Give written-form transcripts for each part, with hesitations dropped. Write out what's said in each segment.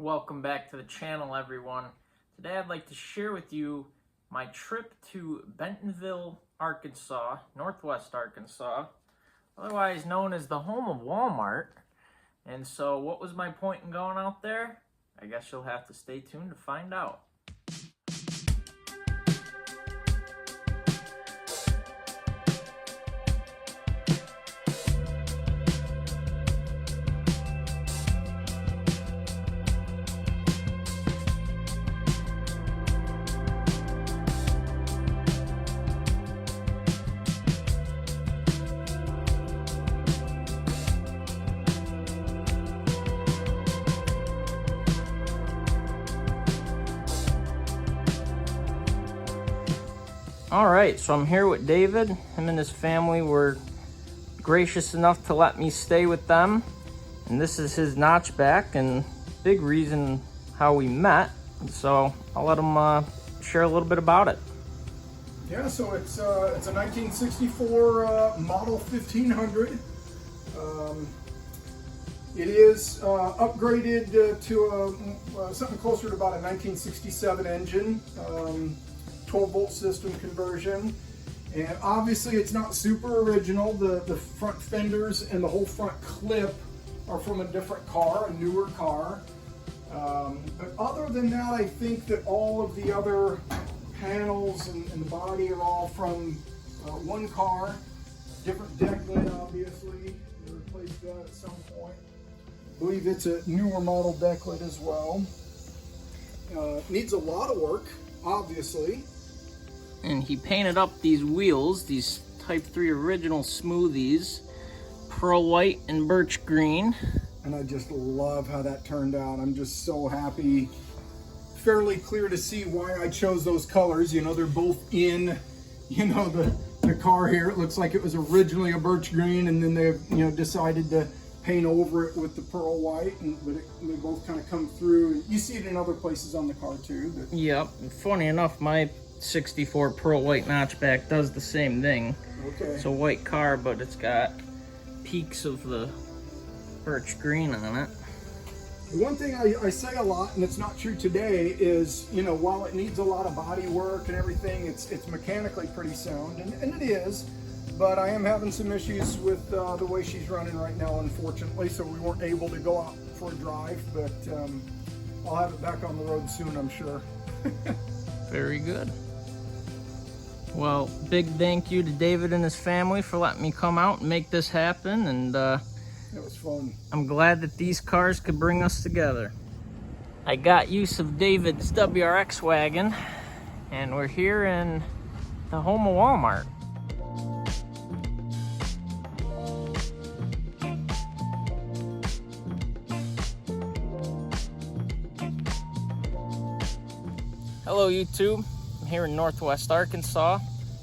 Welcome back to the channel, everyone. Today I'd like to share with you my trip to Bentonville, Arkansas, Northwest Arkansas, otherwise known as the home of Walmart. And so what was my point in going out there? I guess you'll have to stay tuned to find out. All right, so I'm here with David. Him and his family were gracious enough to let me stay with them. And this is his notchback and big reason how we met. So I'll let him share a little bit about it. Yeah, so it's a 1964 model 1500. It is upgraded to something closer to about a 1967 engine. 12-volt system conversion, and obviously it's not super original. The front fenders and the whole front clip are from a different car, a newer car. But other than that, I think that all of the other panels and the body are all from one car. Different deck lid, obviously. They replaced that at some point. I believe it's a newer model deck lid as well. Needs a lot of work, obviously. And he painted up these wheels, these Type 3 original smoothies, pearl white and birch green. And I just love how that turned out. I'm just so happy. Fairly clear to see why I chose those colors. You know, they're both in, the car here. It looks like it was originally a birch green, and then they, decided to paint over it with the pearl white, but they both kind of come through. You see it in other places on the car too. But... Yep, funny enough, my 64 pearl white notchback does the same thing. Okay. It's a white car, but it's got peaks of the birch green on it. The one thing I say a lot, and it's not true today, is, while it needs a lot of body work and everything, it's mechanically pretty sound, and it is, but I am having some issues with the way she's running right now, unfortunately, so we weren't able to go out for a drive, but I'll have it back on the road soon, I'm sure. Very good. Well, big thank you to David and his family for letting me come out and make this happen, and it was fun. I'm glad that these cars could bring us together. I got use of David's WRX wagon, and we're here in the home of Walmart. Hello YouTube, I'm here in Northwest Arkansas,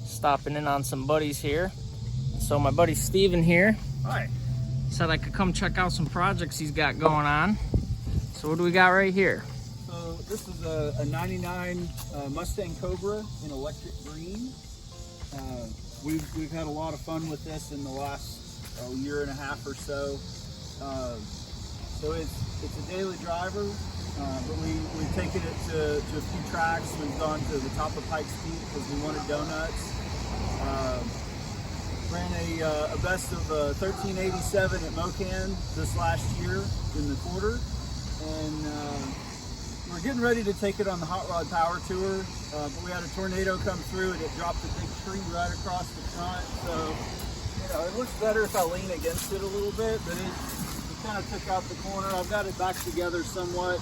stopping in on some buddies here. So my buddy Steven here. Hi. Said I could come check out some projects he's got going on. So what do we got right here? So this is a 99 Mustang Cobra in electric green. We've had a lot of fun with this in the last year and a half or so. So it's a daily driver. But we've taken it to a few tracks. We've gone to the top of Pikes Peak because we wanted donuts. Ran a best of 1387 at Mocan this last year in the quarter. And we're getting ready to take it on the Hot Rod Power Tour. But we had a tornado come through and it dropped a big tree right across the front. So, it looks better if I lean against it a little bit, but it kind of took out the corner. I've got it back together somewhat.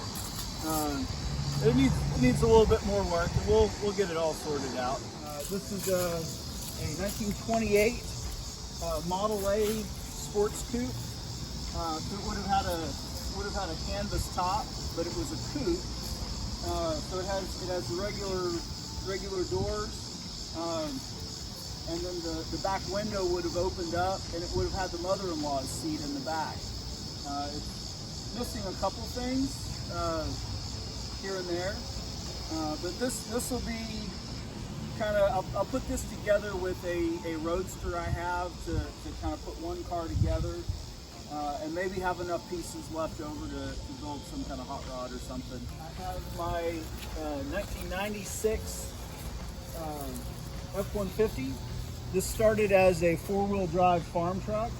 It needs a little bit more work, and we'll get it all sorted out. This is a 1928 Model A sports coupe. So it would have had a canvas top, but it was a coupe. So it has the regular doors, and then the back window would have opened up, and it would have had the mother-in-law's seat in the back. It's missing a couple things here and there, but this will be kind of, I'll put this together with a Roadster I have to kind of put one car together. and maybe have enough pieces left over to build some kind of hot rod or something. I have my 1996 F-150. This started as a four-wheel drive farm truck,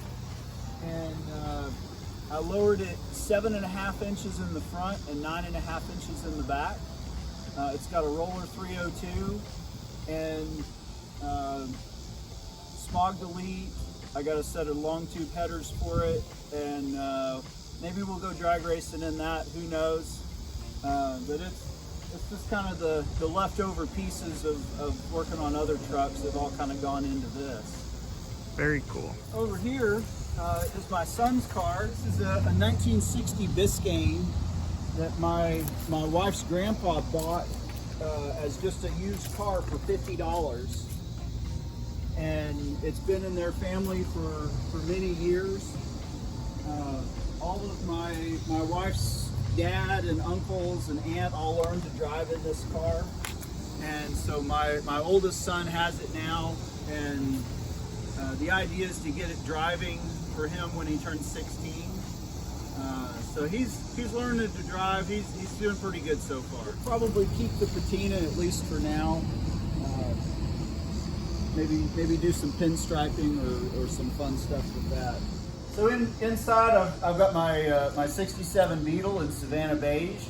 and I lowered it 7.5 inches in the front and 9.5 inches in the back. It's got a roller 302 and smog delete. I got a set of long tube headers for it, and maybe we'll go drag racing in that, who knows. But it's just kind of the leftover pieces of working on other trucks that have all kind of gone into this. Very cool. Over here is my son's car. This is a 1960 Biscayne that my wife's grandpa bought as just a used car for $50. And it's been in their family for many years. All of my wife's dad and uncles and aunt all learned to drive in this car. And so my oldest son has it now, and the idea is to get it driving for him when he turns 16. So he's learning to drive. He's doing pretty good so far. Probably keep the patina at least for now. Maybe do some pinstriping or some fun stuff with that. So inside I've got my 67 Beetle in Savannah beige.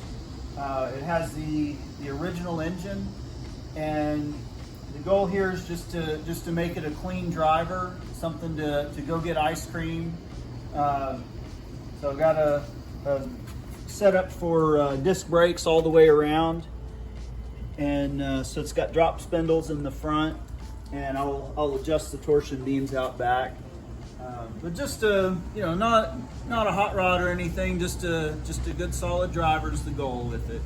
It has the original engine, and the goal here is just to make it a clean driver, something to go get ice cream. So I've got a setup for disc brakes all the way around, and so it's got drop spindles in the front, and I'll adjust the torsion beams out back. But just not a hot rod or anything, just a good solid driver is the goal with it.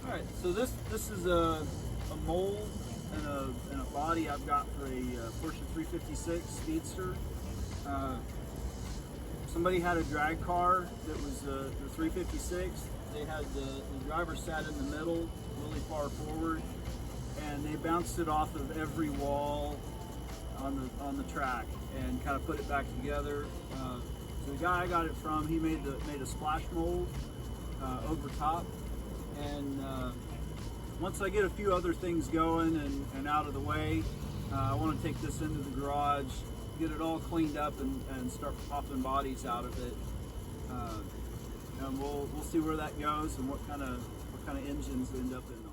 All right, so this is a mold and a body I've got for a Porsche 356 Speedster. Somebody had a drag car that was the 356. They had the driver sat in the middle, really far forward, and they bounced it off of every wall on the track and kind of put it back together. So the guy I got it from, he made a splash mold over top, and once I get a few other things going and out of the way, I want to take this into the garage, get it all cleaned up, and start popping bodies out of it. And we'll see where that goes and what kind of engines end up in them.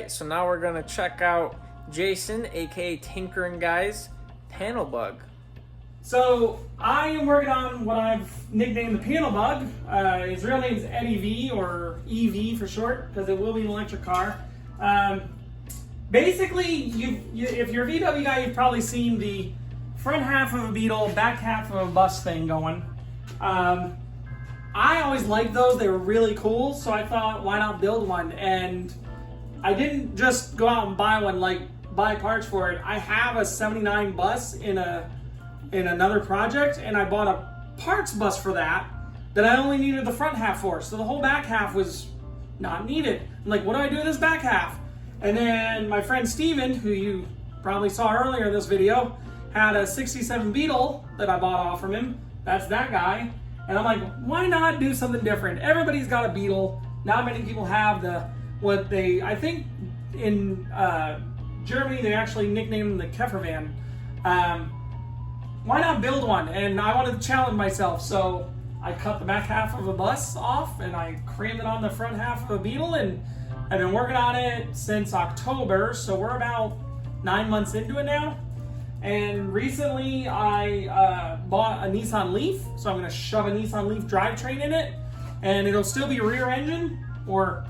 So now we're gonna check out Jason, aka Tinkering Guy's panel bug. So I am working on what I've nicknamed the panel bug. His real name is Eddie V, or EV for short, because it will be an electric car. Basically, if you're a VW guy, you've probably seen the front half of a Beetle, back half of a bus thing going. I always liked those. They were really cool, so I thought, why not build one? And I didn't just go out and buy one, like buy parts for it. I have a 79 bus in another project, and I bought a parts bus for that I only needed the front half for. So the whole back half was not needed. I'm like, what do I do with this back half? And then my friend Steven, who you probably saw earlier in this video, had a 67 Beetle that I bought off from him. That's that guy. And I'm like, why not do something different? Everybody's got a Beetle. Not many people have I think in Germany they actually nicknamed them the Käfervan. Why not build one? And I wanted to challenge myself, so I cut the back half of a bus off and I crammed it on the front half of a Beetle, and I've been working on it since October, so we're about 9 months into it now. And recently I bought a Nissan Leaf, so I'm going to shove a Nissan Leaf drivetrain in it, and it'll still be rear engine or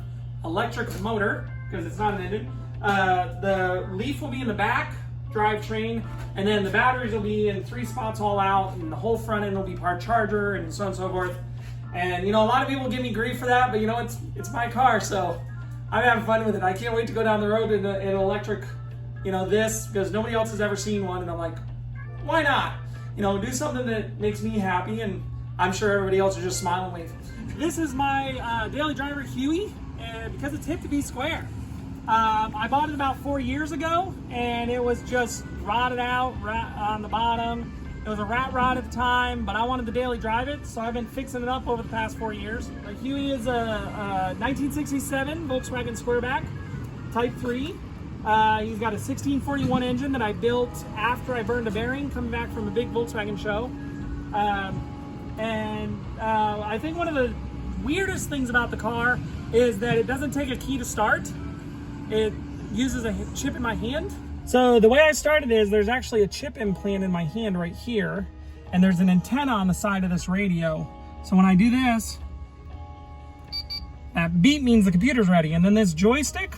electric motor because it's not an engine. The Leaf will be in the back drivetrain, and then the batteries will be in 3 spots all out, and the whole front end will be part charger, and so on and so forth. And you know, a lot of people give me grief for that, but you know, it's my car, so I'm having fun with it. I can't wait to go down the road in an electric, you know, this, because nobody else has ever seen one, and I'm like, why not? You know, do something that makes me happy, and I'm sure everybody else is just smiling with. This is my daily driver Huey, and because it's hip to be square. I bought it about 4 years ago, and it was just rotted out on the bottom. It was a rat rod at the time, but I wanted to daily drive it, so I've been fixing it up over the past 4 years. The Huey is a 1967 Volkswagen Squareback, Type 3. He's got a 1641 engine that I built after I burned a bearing coming back from a big Volkswagen show. I think one of the weirdest things about the car is that it doesn't take a key to start. It uses a chip in my hand. So the way I started is there's actually a chip implant in my hand right here, and there's an antenna on the side of this radio. So when I do this, that beep means the computer's ready. And then this joystick,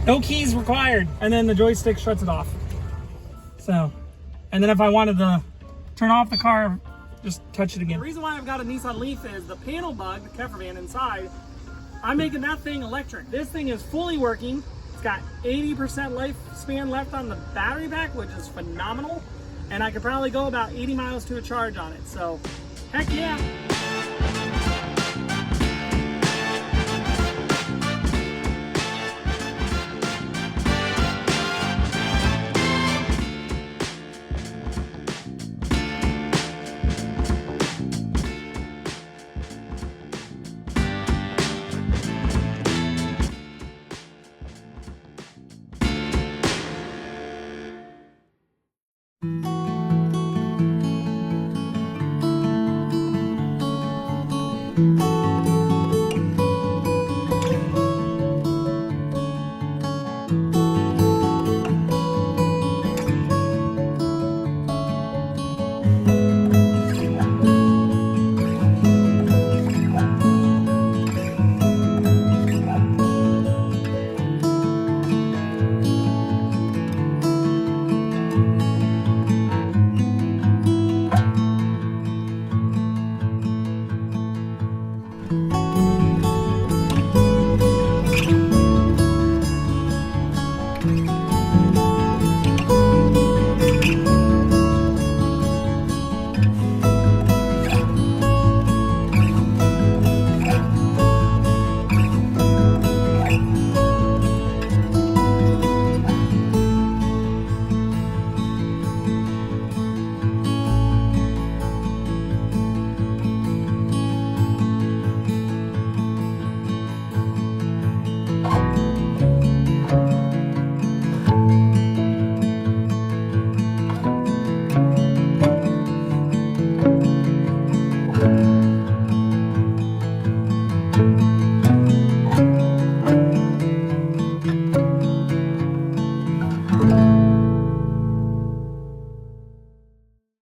no keys required. And then the joystick shuts it off. So, and then if I wanted to turn off the car, just touch it again. The reason why I've got a Nissan Leaf is the panel bug, the Keffer van inside, I'm making that thing electric. This thing is fully working. It's got 80% lifespan left on the battery pack, which is phenomenal. And I could probably go about 80 miles to a charge on it. So, heck yeah.